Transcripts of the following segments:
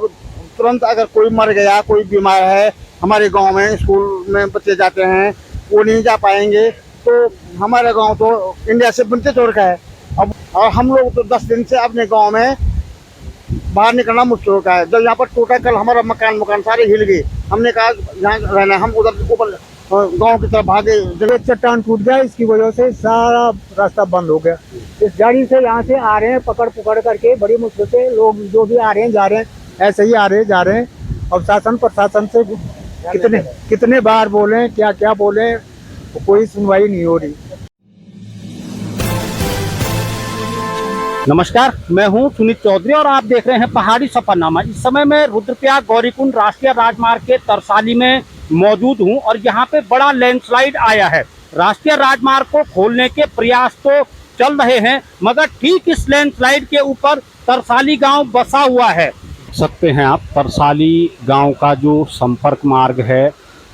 लोग तुरंत अगर कोई मर गया, कोई बीमार है, हमारे गांव में स्कूल में बच्चे जाते हैं, वो नहीं जा पाएंगे। तो हमारा गांव तो इंडिया से बनते तोड़ का है। अब और हम लोग तो 10 दिन से अपने गांव में बाहर निकलना मुश्किल होता है। जब यहाँ पर टूटा, कल हमारा मकान सारे हिल गए। हमने कहा यहाँ रहना, हम उधर ऊपर गांव की तरफ भागे। जगह चट्टान टूट गया, इसकी वजह से सारा रास्ता बंद हो गया। इस गाड़ी से यहाँ से आ रहे हैं पकड़ करके, बड़ी मुश्किल से लोग जो भी आ रहे हैं जा रहे हैं, ऐसे ही आ रहे हैं जा रहे हैं। और शासन प्रशासन से कितने बार बोले, क्या क्या बोले, तो कोई सुनवाई नहीं हो रही। नमस्कार, मैं हूं सुनीत चौधरी और आप देख रहे हैं पहाड़ी सफरनामा। इस समय मैं रुद्रप्रयाग गौरीकुंड राष्ट्रीय राजमार्ग के तरसाली में मौजूद हूं और यहां पे बड़ा लैंडस्लाइड आया है। राष्ट्रीय राजमार्ग को खोलने के प्रयास तो चल रहे हैं, मगर ठीक इस लैंडस्लाइड के ऊपर तरसाली गांव बसा हुआ है। सकते हैं आप, तरसाली गांव का जो संपर्क मार्ग है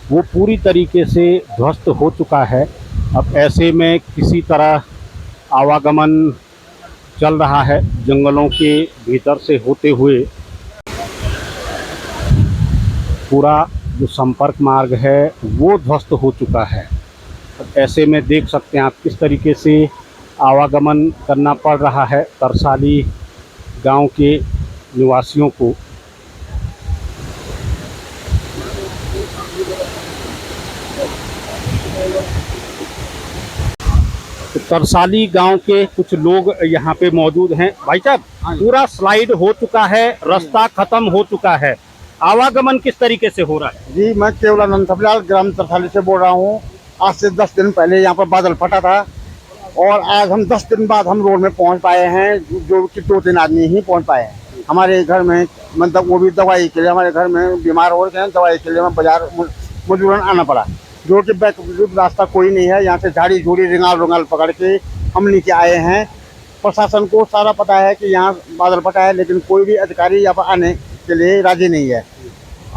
वो पूरी तरीके से ध्वस्त हो चुका है। अब ऐसे में किसी तरह आवागमन चल रहा है जंगलों के भीतर से होते हुए। पूरा जो संपर्क मार्ग है वो ध्वस्त हो चुका है। ऐसे में देख सकते हैं आप किस तरीके से आवागमन करना पड़ रहा है तरसाली गांव के निवासियों को। तरसाली गांव के कुछ लोग यहाँ पे मौजूद हैं। भाई साहब, पूरा स्लाइड हो चुका है, रास्ता खत्म हो चुका है, आवागमन किस तरीके से हो रहा है? जी, मैं केवलानंद सबलाल ग्राम तरसाली से बोल रहा हूँ। आज से 10 दिन पहले यहाँ पर बादल फटा था और आज हम 10 दिन बाद हम रोड में पहुँच पाए हैं, जो कि 2-3 आदमी ही पहुँच पाए हैं। हमारे घर में मतलब वो भी दवाई के लिए, हमारे घर में बीमार हो रहे हैं, दवाई के लिए हमें बाजार मजबूरन आना पड़ा, जो कि रास्ता कोई नहीं है। यहाँ से झाड़ी झूड़ी रिंगाल पकड़ के हम नीचे आए हैं। प्रशासन को सारा पता है कि यहाँ बादल फटा है, लेकिन कोई भी अधिकारी यहाँ पर आने के लिए राजी नहीं है।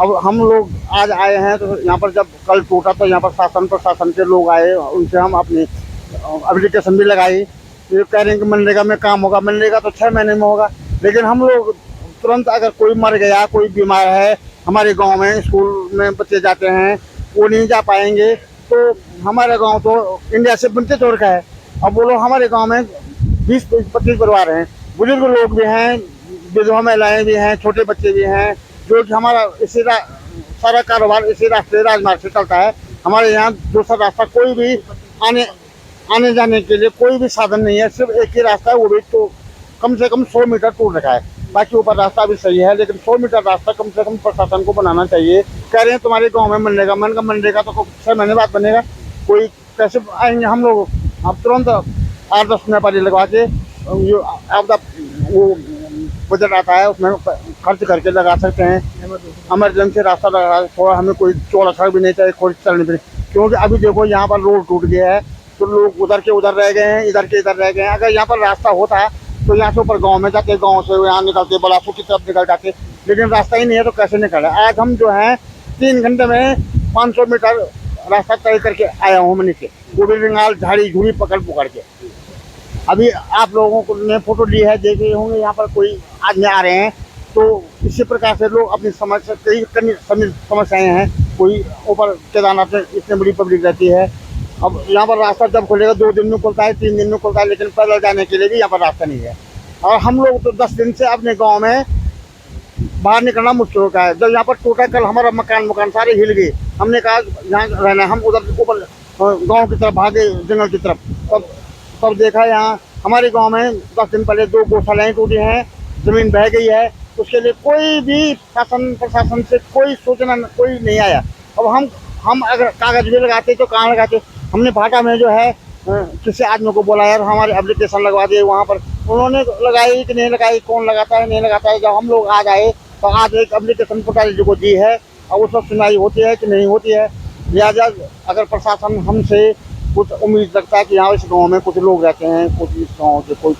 अब हम लोग आज आए हैं तो यहाँ पर जब कल टूटा तो यहाँ पर शासन प्रशासन के लोग आए, उनसे हम अपनी एप्लीकेशन भी लगाई। ये कह रहे हैं कि मनरेगा में काम होगा। मनरेगा तो 6 महीने में होगा, लेकिन हम लोग तुरंत अगर कोई मर गया, कोई बीमार है, हमारे गाँव में स्कूल में बच्चे जाते हैं, वो नहीं जा पाएंगे। तो हमारा गांव तो इंडिया से बनते तोड़ का है। अब बोलो, हमारे गांव में 20-25 परिवार हैं, बुजुर्ग लोग भी हैं, विधवा महिलाएं भी हैं, छोटे बच्चे भी हैं, जो कि हमारा इसी सारा कारोबार इसी राष्ट्रीय राजमार्ग से चलता है। हमारे यहाँ दूसरा रास्ता कोई भी आने जाने के लिए कोई भी साधन नहीं है, सिर्फ एक ही रास्ता है, वो भी तो कम से कम 100 मीटर टूट रखा है। बाकी ऊपर रास्ता भी सही है, लेकिन 100 मीटर रास्ता कम से कम प्रशासन को बनाना चाहिए। कह रहे हैं तुम्हारे गांव में मनरेगा, मन का मनरेगा तो 6 महीने बाद बनेगा, कोई कैसे आएंगे हम लोग? अब तुरंत 8-10 व्यापारी लगवा के जो आपदा वो बजट आता है उसमें खर्च करके लगा सकते हैं। इमरजेंसी रास्ता लगा, थोड़ा हमें कोई चौड़ा सड़क भी नहीं चाहिए, कोई चलने भी नहीं। क्योंकि अभी देखो यहाँ पर रोड टूट गया है तो लोग उधर के उधर रह गए हैं, इधर के इधर रह गए हैं। अगर यहाँ पर रास्ता होता तो यहाँ से ऊपर गांव में जाते, गांव से यहाँ निकलते, बलासपुर की तरफ निकल जाते, लेकिन रास्ता ही नहीं है तो कैसे निकल रहा है? आज हम जो है 3 घंटे में 500 मीटर रास्ता तय करके आया हूँ मैं नीचे, वो भी रिंगाल झाड़ी झूड़ी पकड़ के। अभी आप लोगों को ने फोटो ली है, देख रहे होंगे, यहाँ पर कोई आदमी आ रहे हैं। तो इसी प्रकार से लोग अपनी समस्या, कई समस्याएँ हैं। कोई ऊपर केदारनाथ में इतनी बड़ी पब्लिक रहती है। अब यहाँ पर रास्ता जब खुलेगा 2 दिन में खुलता है, 3 दिन में खुलता है, लेकिन पैदल जाने के लिए भी यहाँ पर रास्ता नहीं है। और हम लोग तो 10 दिन से अपने गांव में बाहर निकलना मुश्किल होता है। जब यहाँ पर टूटा, कल हमारा मकान सारे हिल गए। हमने कहा यहाँ रहना, हम उधर ऊपर गांव की तरफ भागे, जंगल की तरफ। तब देखा यहाँ हमारे गांव में 10 दिन पहले 2 गौशालाएँ टूटी हैं, ज़मीन बह गई है। उसके लिए कोई भी शासन प्रशासन से कोई सूचना कोई नहीं आया। अब हम अगर कागज भी लगाते तो कहाँ लगाते? हमने भाटा में जो है किसी आदमी को बोला यार हमारे एप्लीकेशन लगवा दिए, वहाँ पर उन्होंने लगाई कि नहीं लगाई, कौन लगाता है नहीं लगाता है। जब हम लोग आज आए तो आज एक एप्लीकेशन पटाली जी को दी है और उस पर सुनाई होती है कि नहीं होती है। लिहाजा अगर प्रशासन हमसे कुछ उम्मीद रखता है कि यहाँ इस गाँव में कुछ लोग रहते हैं, कुछ इस गाँव से कोई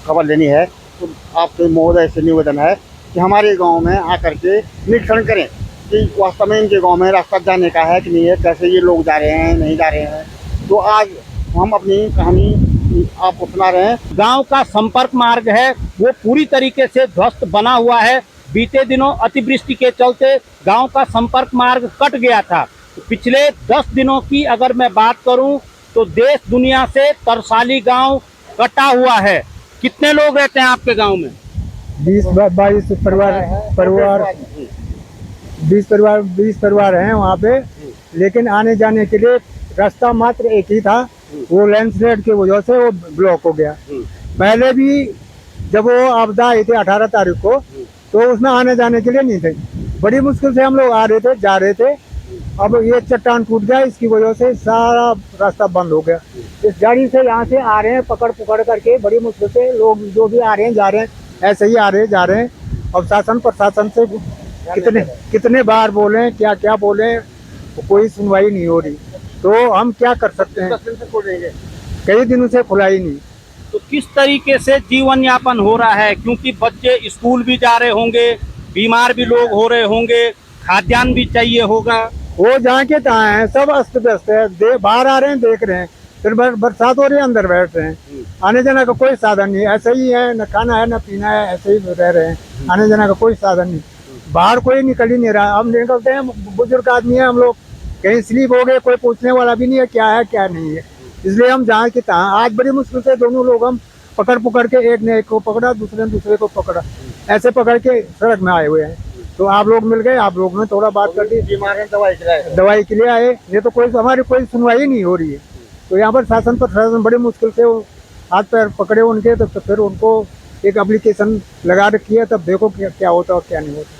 खबर लेनी है, तो आपसे महोदय से निवेदन है कि हमारे गाँव में आकर के निरीक्षण करें कि वास्तव में इनके गांव में रास्ता जाने का है कि नहीं है, कैसे ये लोग जा रहे हैं नहीं जा रहे हैं। तो आज हम अपनी कहानी आपको सुना रहे हैं। गांव का संपर्क मार्ग है वो पूरी तरीके से ध्वस्त बना हुआ है। बीते दिनों अतिवृष्टि के चलते गांव का संपर्क मार्ग कट गया था। पिछले 10 दिनों की अगर मैं बात करूं तो देश दुनिया से तरसाली गांव कटा हुआ है। कितने लोग रहते हैं आपके गांव में? 20-22 परिवार हैं वहाँ पे, लेकिन आने जाने के लिए रास्ता मात्र एक ही था, वो लैंडस्लाइड की वजह से वो ब्लॉक हो गया। पहले भी जब वो आपदा आई थी 18 तारीख को, तो उसमें आने जाने के लिए नहीं थे, बड़ी मुश्किल से हम लोग आ रहे थे, जा रहे थे। अब ये चट्टान टूट गया, इसकी वजह से सारा रास्ता बंद हो गया। इस गाड़ी से यहाँ से आ रहे हैं पकड़ पुकड़ करके, बड़ी मुश्किल से लोग जो भी आ रहे हैं जा रहे हैं, ऐसे ही आ रहे हैं जा रहे हैं। अब शासन प्रशासन से कितने बार बोले, क्या क्या बोले, कोई सुनवाई नहीं हो रही, तो हम क्या कर सकते हैं। कई दिनों से खुला ही नहीं। तो किस तरीके से जीवन यापन हो रहा है, क्योंकि बच्चे स्कूल भी जा रहे होंगे, बीमार भी लोग हो रहे होंगे, खाद्यान्न भी चाहिए होगा। वो जहाँ के तहाँ है, सब अस्त व्यस्त है, बाहर आ रहे हैं, देख रहे हैं, फिर बरसात हो रही है, अंदर बैठ रहे हैं, आने जाने का कोई साधन नहीं, ऐसे ही है, न खाना है न पीना है, ऐसे ही रह रहे हैं, आने जाने का कोई साधन नहीं, बाहर कोई निकल ही नहीं रहा। हम निकलते हैं, बुजुर्ग आदमी है हम लोग, कहीं स्लीप हो गए, कोई पूछने वाला भी नहीं है क्या है क्या नहीं है, इसलिए हम जहाँ के तहाँ आज बड़ी मुश्किल से दोनों लोग हम पकड़ पुकड़ के, एक ने एक को पकड़ा, दूसरे ने दूसरे को पकड़ा, ऐसे पकड़ के सड़क में आए हुए हैं। तो आप लोग मिल गए, आप लोग ने थोड़ा बात कर दी, दवाई के लिए आए, ये तो कोई हमारी कोई सुनवाई नहीं हो रही है। तो यहाँ पर शासन प्रशासन बड़ी मुश्किल से हाथ पैर पकड़े उनके, तो फिर उनको एक एप्लीकेशन लगा रखी है, तब देखो क्या होता और क्या नहीं होता।